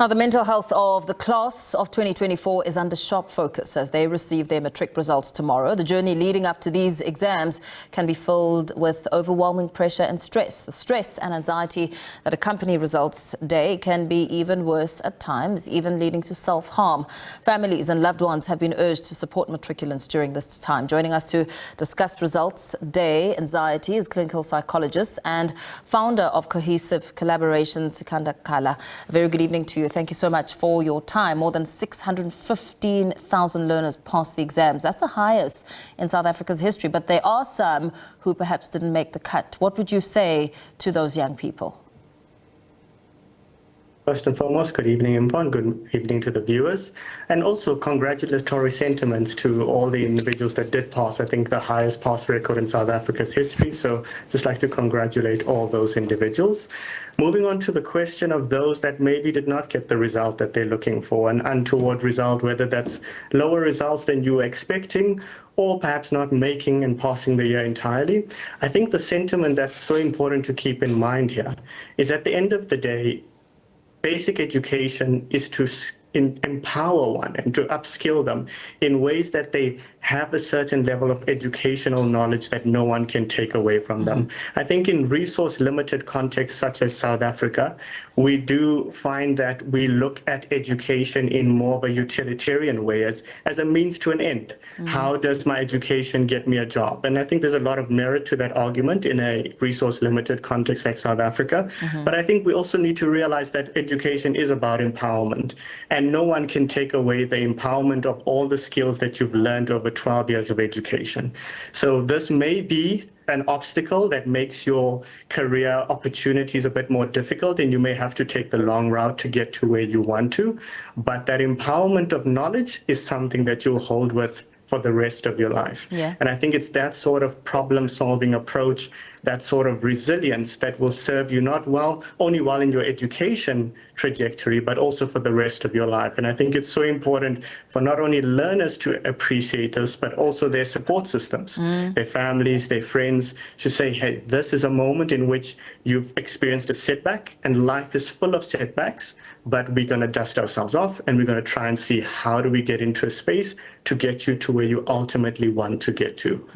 Now, the mental health of the class of 2024 is under sharp focus as they receive their matric results tomorrow. The journey leading up to these exams can be filled with overwhelming pressure and stress. The stress and anxiety that accompany results day can be even worse at times, even leading to self-harm. Families and loved ones have been urged to support matriculants during this time. Joining us to discuss results day anxiety is clinical psychologist and founder of Cohesive Collaboration, Sikander Kalla. A very good evening to you. Thank you so much for your time. More than 615,000 learners passed the exams. That's the highest in South Africa's history, but there are some who perhaps didn't make the cut. What would you say to those young people? First and foremost, good evening, Imran. Good evening to the viewers. And also congratulatory sentiments to all the individuals that did pass. I think the highest pass record in South Africa's history. So just like to congratulate all those individuals. Moving on to the question of those that maybe did not get the result that they're looking for, an untoward result, whether that's lower results than you were expecting or perhaps not making and passing the year entirely. I think the sentiment that's so important to keep in mind here is at the end of the day, basic education is to empower one and to upskill them in ways that they have a certain level of educational knowledge that no one can take away from them. I think in resource-limited contexts such as South Africa, we do find that we look at education in more of a utilitarian way as a means to an end. How does my education get me a job? And I think there's a lot of merit to that argument in a resource-limited context like South Africa. But I think we also need to realize that education is about empowerment. And no one can take away the empowerment of all the skills that you've learned over 12 years of education. So this may be an obstacle that makes your career opportunities a bit more difficult, and you may have to take the long route to get to where you want to. But that empowerment of knowledge is something that you'll hold with for the rest of your life. And I think it's that sort of problem-solving approach, that sort of resilience that will serve you not only well in your education trajectory, but also for the rest of your life. And I think it's so important for not only learners to appreciate this, but also their support systems, their families, their friends should say, hey, this is a moment in which you've experienced a setback and life is full of setbacks, but we're going to dust ourselves off and we're going to try and see how do we get into a space to get you to where you ultimately want to get to.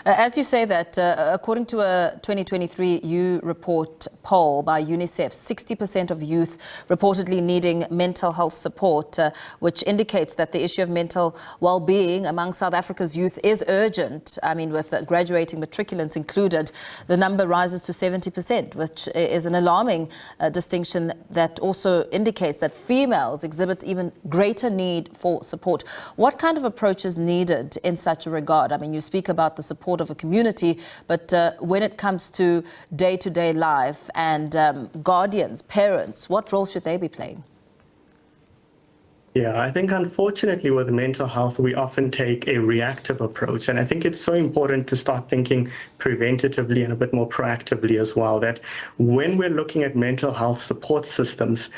As you say that, according to a 2023 U report poll by UNICEF, 60% of youth reportedly needing mental health support, which indicates that the issue of mental well-being among South Africa's youth is urgent. I mean, with graduating matriculants included, the number rises to 70%, which is an alarming distinction that also indicates that females exhibit even greater need for support. What kind of approach is needed in such a regard? I mean, you speak about the support of a community, but when it comes to day-to-day life and guardians, parents, what role should they be playing? Yeah, I think unfortunately with mental health, we often take a reactive approach. And I think it's so important to start thinking preventatively and a bit more proactively as well, that when we're looking at mental health support systems,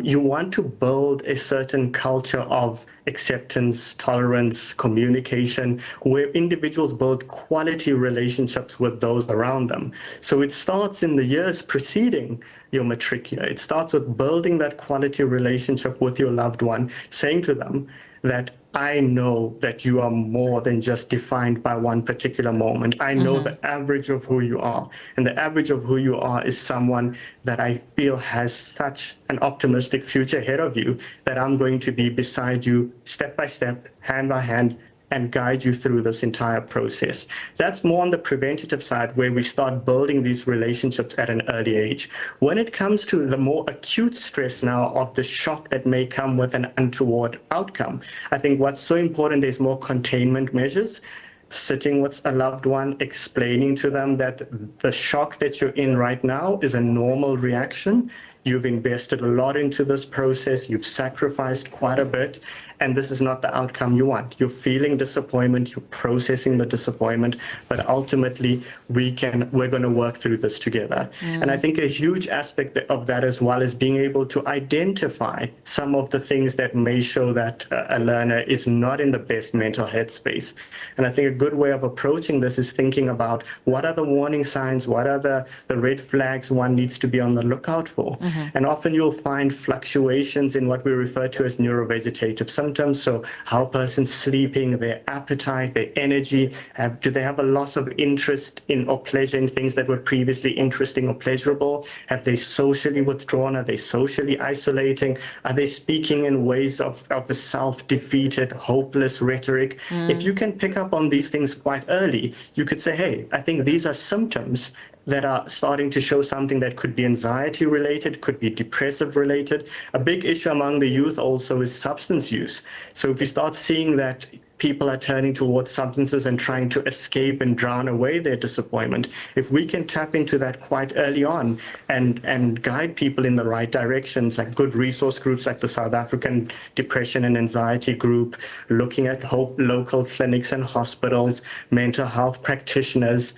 you want to build a certain culture of acceptance, tolerance, communication, where individuals build quality relationships with those around them. So it starts in the years preceding your matric year. It starts with building that quality relationship with your loved one, saying to them that I know that you are more than just defined by one particular moment. I know the average of who you are. And the average of who you are is someone that I feel has such an optimistic future ahead of you that I'm going to be beside you step by step, hand by hand, and guide you through this entire process. That's more on the preventative side, where we start building these relationships at an early age. When it comes to the more acute stress now of the shock that may come with an untoward outcome, I think what's so important is more containment measures. Sitting with a loved one, explaining to them that the shock that you're in right now is a normal reaction. You've invested a lot into this process. You've sacrificed quite a bit, and this is not the outcome you want. You're feeling disappointment. You're processing the disappointment, but ultimately we're going to work through this together. And I think a huge aspect of that as well is being able to identify some of the things that may show that a learner is not in the best mental headspace. And I think a good way of approaching this is thinking about what are the warning signs, what are the red flags one needs to be on the lookout for. And often you'll find fluctuations in what we refer to as neurovegetative symptoms. So how a person's sleeping, their appetite, their energy, do they have a loss of interest in or pleasure in things that were previously interesting or pleasurable? Have they socially withdrawn? Are they socially isolating? Are they speaking in ways of a self-defeated, hopeless rhetoric? If you can pick up on these things quite early, you could say, hey, I think these are symptoms that are starting to show something that could be anxiety related, could be depressive related. A big issue among the youth also is substance use. So if we start seeing that people are turning towards substances and trying to escape and drown away their disappointment, if we can tap into that quite early on and guide people in the right directions, like good resource groups like the South African Depression and Anxiety Group, looking at local clinics and hospitals, mental health practitioners,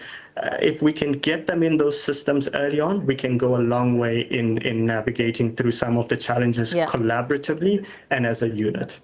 if we can get them in those systems early on, we can go a long way in navigating through some of the challenges collaboratively and as a unit.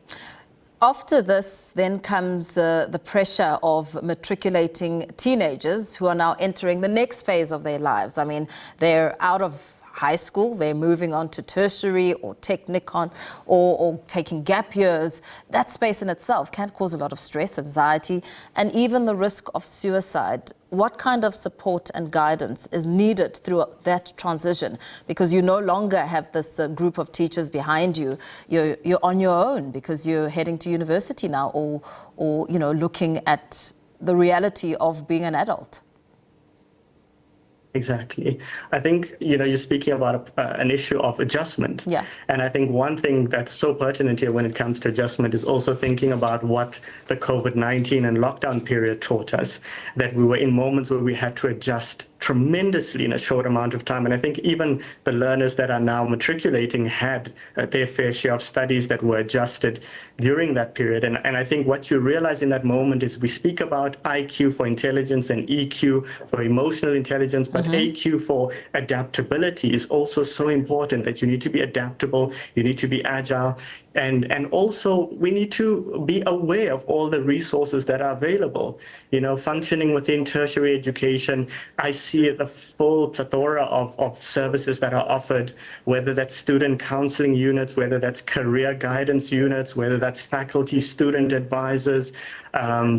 After this, then comes the pressure of matriculating teenagers who are now entering the next phase of their lives. I mean, they're out of high school, they're moving on to tertiary or technicon or taking gap years. That space in itself can cause a lot of stress, anxiety, and even the risk of suicide. What kind of support and guidance is needed through that transition? Because you no longer have this group of teachers behind you. You're on your own because you're heading to university now or you know, looking at the reality of being an adult. Exactly. I think, you know, you're speaking about an issue of adjustment. Yeah. And I think one thing that's so pertinent here when it comes to adjustment is also thinking about what the COVID-19 and lockdown period taught us, that we were in moments where we had to adjust tremendously in a short amount of time. And I think even the learners that are now matriculating had their fair share of studies that were adjusted during that period. And I think what you realize in that moment is we speak about IQ for intelligence and EQ for emotional intelligence, but AQ for adaptability is also so important, that you need to be adaptable, you need to be agile. And also we need to be aware of all the resources that are available. You know, functioning within tertiary education, I see the full plethora of services that are offered, whether that's student counseling units, whether that's career guidance units, whether that's faculty, student advisors,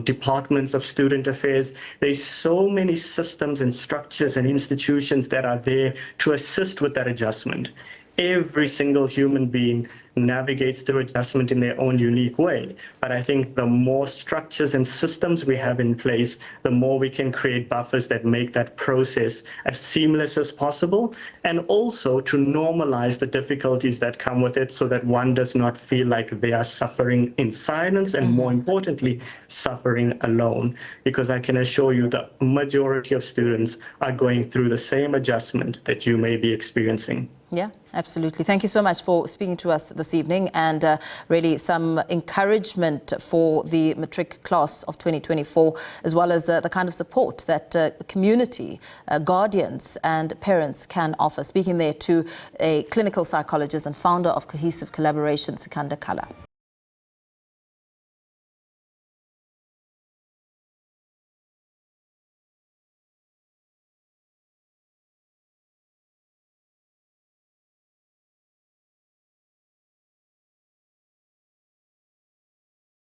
departments of student affairs. There's so many systems and structures and institutions that are there to assist with that adjustment. Every single human being navigates through adjustment in their own unique way. But I think the more structures and systems we have in place, the more we can create buffers that make that process as seamless as possible, and also to normalize the difficulties that come with it so that one does not feel like they are suffering in silence and more importantly, suffering alone. Because I can assure you the majority of students are going through the same adjustment that you may be experiencing. Yeah, absolutely. Thank you so much for speaking to us this evening, and really some encouragement for the matric class of 2024, as well as the kind of support that community, guardians and parents can offer. Speaking there to a clinical psychologist and founder of Cohesive Collaboration, Sikander Kalla.